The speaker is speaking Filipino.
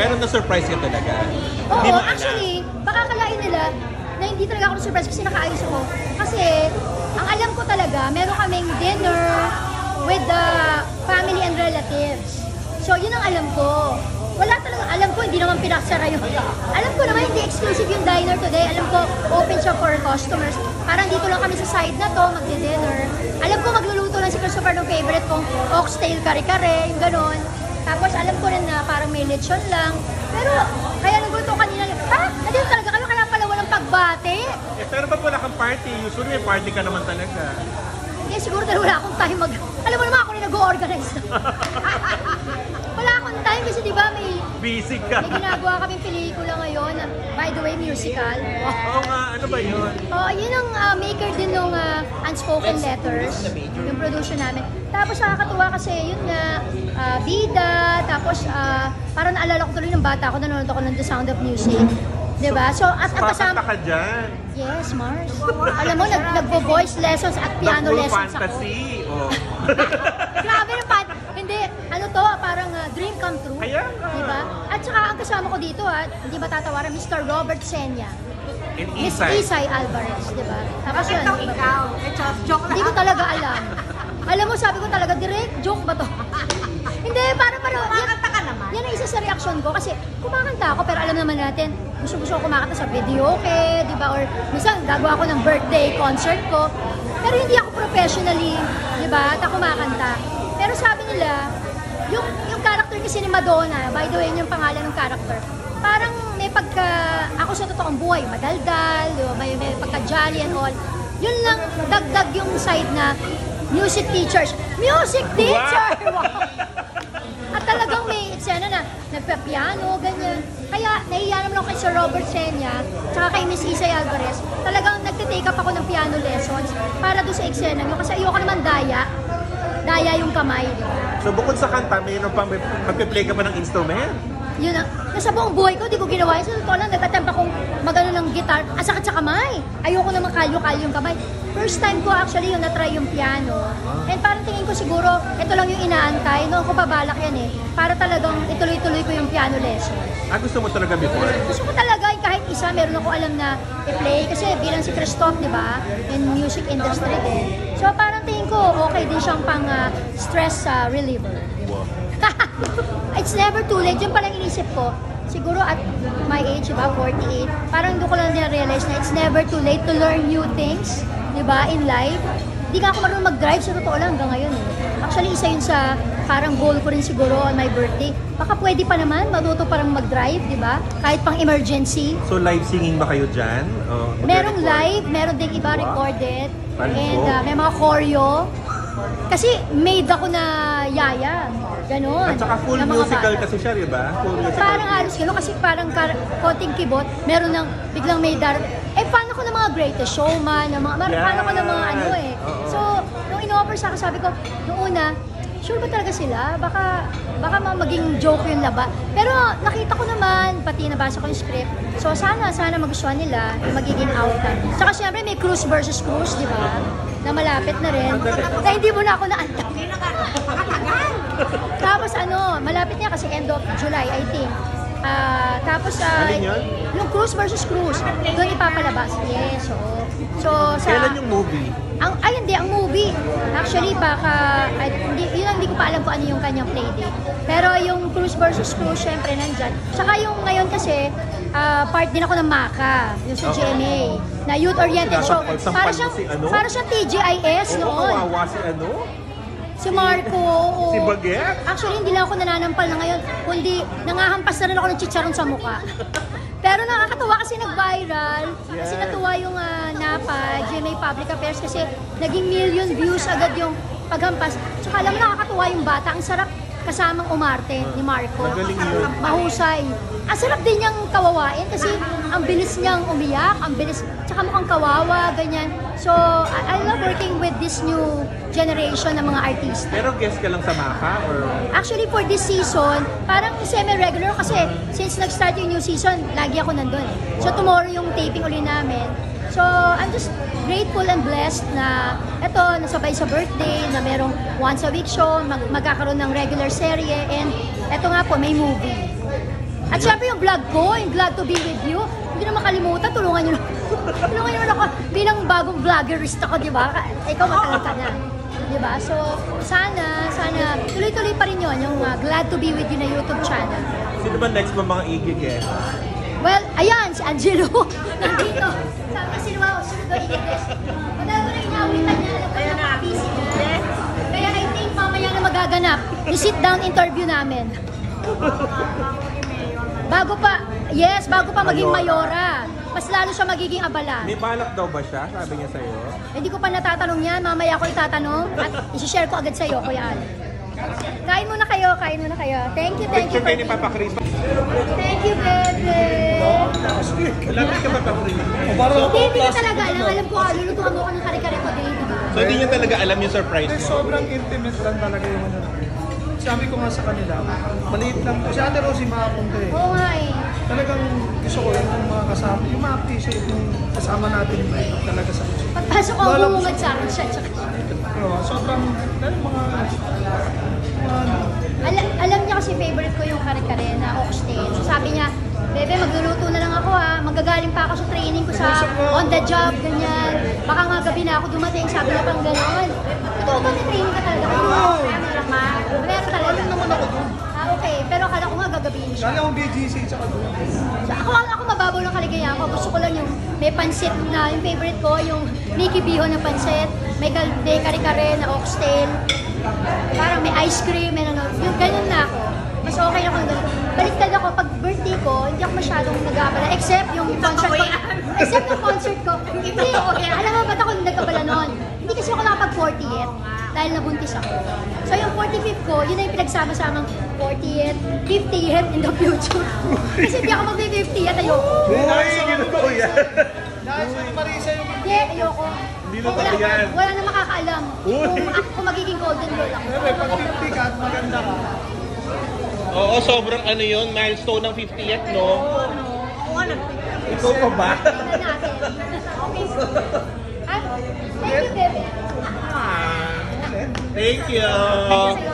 Pero na-surprise ka talaga. Oo, actually, baka kalain nila na hindi talaga ako na-surprise kasi nakaayos ako. Kasi, ang alam ko talaga, meron kaming dinner with the family and relatives. So, yun ang alam ko. Wala talaga, alam ko, hindi naman pinaksara yun. Alam ko naman, hindi exclusive yung diner today. Alam ko, open siya for customers. Parang dito lang kami sa side na to, magdi-dinner. Alam ko, magluluto lang si Christopher ng favorite kong oxtail kare-kare, yung ganon. Tapos, alam ko rin na parang may lechon lang. Pero, kaya nagluto kanina, nandito talaga kayo, kaya pala walang pagbate. Pero ba't wala kang party? Usually may party ka naman talaga. Eh, siguro dahil wala akong time Alam mo naman, ako rin nag-o-organize. Wala akong time kasi di ba may busy ka. May ginagawa kaming pelikula ngayon. By the way, musical. Oo nga, ano ba yun? Oh, yun ang maker din ng Unspoken Letters. Yung production namin. Tapos nakakatuwa kasi yun nga, bida, tapos parang naalala ko tuloy ng bata ako, nanonood ako ng The Sound of Music. Diba? So, at kasama... ka dyan. Yes, Mars. Alam mo, nagvo-voice lessons at piano lessons ako. Fantasy. Oh. Grabe ng Hindi, ano to, parang dream come true. Kaya nga. Diba? At saka ang kasama ko dito, hindi ba tatawaran, Mr. Robert Senya. And Miss Isay. Isay Alvarez, diba? Tapos yun. Ikaw. Joke lang. Hindi ko talaga alam. Alam mo, sabi ko talaga, direct joke ba to? Hindi, parang Kumakanta ka naman. Yan ang isa sa reaksyon ko kasi kumakanta ako pero alam naman natin, gusto ko kumakanta sa video, okay, di ba? Or minsan gagawa ko ng birthday concert ko. Pero hindi ako professionally, di ba, kumakanta. Pero sabi nila, yung character kasi ni Madonna, by the way, yun yung pangalan ng character, parang may pagka, ako sa totoong buhay, madaldal, may pagka-jolly and all. Yun lang, dagdag yung side na music teachers. Music teacher! Wow! At talagang may eksena na nagpa-piano, ganyan. Kaya nahiya naman ako kay Sir Robert Senya, tsaka kay Miss Isay Alvarez. Talagang nagtitake up ako ng piano lessons para doon sa eksena nyo. Kasi ayoko naman daya yung kamay. So bukod sa kanta, mayroon pang magpe-play ka pa ng instrument? Yun ang, nasa buong buhay ko, di ko ginawa yun. Sa totoo lang, nagtatempt akong magano ng guitar. Sakit sa kamay. Ayoko naman kalyo-kalyo yung kamay. First time ko actually yung na-try yung piano. And parang tingin ko siguro, ito lang yung inaantay. Noon ko pabalak yan eh. Para talagang ituloy-tuloy ko yung piano lesson. Gusto mo talaga before? Gusto ko talaga, kahit isa, meron ako alam na i-play. Kasi bilang si Christoph, di ba? In music industry din. So parang tingin ko, okay din siyang pang stress reliever. Wow. It's never too late. Yung palang inisip ko, siguro at my age, diba, 48, parang doon ko lang na-realize na it's never too late to learn new things, diba, in life. Hindi nga ako marunong mag-drive, sa totoo lang hanggang ngayon eh. Actually, isa yun sa parang goal ko rin siguro on my birthday. Baka pwede pa naman, matuto parang mag-drive, diba? Kahit pang emergency. So live singing ba kayo dyan? Merong live, meron ding iba recorded. And may mga choreo. Kasi made ako na yaya. Ganon. At saka full musical kasi siya, di ba? Parang halos gano'n kasi parang konting kibot, meron ng biglang may paano ko ng mga Greatest Showman, paano ko ng mga ano eh. So, nung in-offer sa akin, sabi ko, noong una, sure ba talaga sila? Baka maging joke yung laba. Pero nakita ko naman, pati nabasa ko yung script. So, sana magustuhan nila yung magiging outcome. Tsaka syempre may Cruise versus Cruise, di ba? Na malapit na rin. Na hindi mo na ako naantap. Tapos malapit niya kasi end of July, I think. Tapos, yung Cruise versus Cruise, doon ipapalabas. Yes, so kailan yung movie? Hindi, ang movie. Actually, baka, hindi ko pa alam kung ano yung kanyang playdate. Pero yung Cruise versus Cruise, syempre nandyan. Saka yung ngayon kasi, part din ako ng MACA, yung sa GMA, na youth-oriented show. Para siyang TGIS noon. Kawawa si Si Marco. Si Baguette? Actually, hindi lang ako nananampal na ngayon, kundi nangahampas na rin ako ng chicharon sa mukha. Pero nakakatuwa kasi nag-viral. Kasi natuwa yung NAPA, GMA Public Affairs, kasi naging million views agad yung paghampas. Tsaka alam mo, nakakatuwa yung bata. Ang sarap kasamang umarte ni Marco. Magaling yun. Mahusay. Ang sarap din niyang kawawain kasi ang bilis niyang umiyak, ang bilis, tsaka mukhang kawawa, ganyan. So, I love working with this new generation ng mga artista. Pero guest ka lang sa MACA? Or? Actually, for this season, parang semi-regular kasi since nag-start yung new season, lagi ako nandun. So, tomorrow yung taping uli namin. So, I'm just grateful and blessed na eto, nasabay sa birthday, na merong once a week show, magkakaroon ng regular serye, and eto nga po, may movie. At syempre yung vlog ko, yung Glad to be with you. Hindi na makalimutan, tulungan nyo naman ako bilang bagong vloggerist ako, di ba? Ikaw matagal ka na. Di ba? So, sana, tuloy-tuloy pa rin yun, yung Glad to be with you na YouTube channel. Sino ba next mo mga igigit? Well, ayan, si Angelo. Nandito. Sabi kasi naman, sunod ba English? Madagal ko na inaawitan niya. Alam ko na busy niya. Kaya I think mamaya na magaganap yung sit-down interview namin. Bago pa maging mayora. Mas lalo siya magiging abala. May balak daw ba siya? Sabi niya sa'yo. Hindi ko pa natatanong yan. Mamaya ko itatanong at isi-share ko agad sa'yo, Kuya Al. Kain muna kayo. Thank you. Picture kayo ni Papa Chris. Thank you, bebe. Malapit ka Papa Chris. Hindi ko talaga alam. Alam ko, lulutuan mo ko ng kare-kare today, di ba? So hindi niya talaga alam yung surprise mo? Sobrang intimate lang talaga yung ano. Sabi ko nga sa kanila, maliit lang po. Si Ate Rosie makapunta eh. Oo nga eh. Talagang gusto ko yung mga kasama, yung ma-appreciate yung kasama natin talaga sa music. Pagpasok ko, bumungad sa akin siya. Tsaka, Sobrang, dahil mga alam niya kasi favorite ko yung kare-kare na oxtail. So sabi niya, bebe, magluluto na lang ako ha. Magagaling pa ako sa training ko sa on the job, ganyan. Baka nga gabi na ako dumating, sabi niya pang gano'n. Totoo ba may training ka talaga? Meron talaga. Okay, pero akala ko nga gagabihin siya. dahil akong BGC tsaka doon. So, ako mababaw ng kaligayahan ko. Gusto ko lang yung may pansit na, yung favorite ko, yung Nikki Biho na pansit, may kare-kare na oxtail, parang may ice cream, may ano, yung ganyan na ako. Mas okay ako ng ganun. Baliktad ako, pag birthday ko, hindi ako masyadong nag-aabala, except yung concert ko. Except yung concert ko. Hindi, alam mo ba't ako nag-abala noon? Hindi kasi ako nakapag-40th dahil nabuntis ako. So yung 45th ko, yun na yung pinagsama-samang 40th, 50th in the future. Kasi hindi ako mag-50th, ayoko. Ay, ginagawa yan. Dahil sa Marisa yung Hindi, ayoko. Hindi na tayo yan. Wala na makakaalam kung magiging golden girl ako. Siyempre, pag 50 ka at maganda ka, Oo, sobrang ano yun, milestone ng 50th, no? Oo, Ikaw pa ba? Tignan natin. Okay. Thank you, bebe. Thank you. Thank you sa'yo.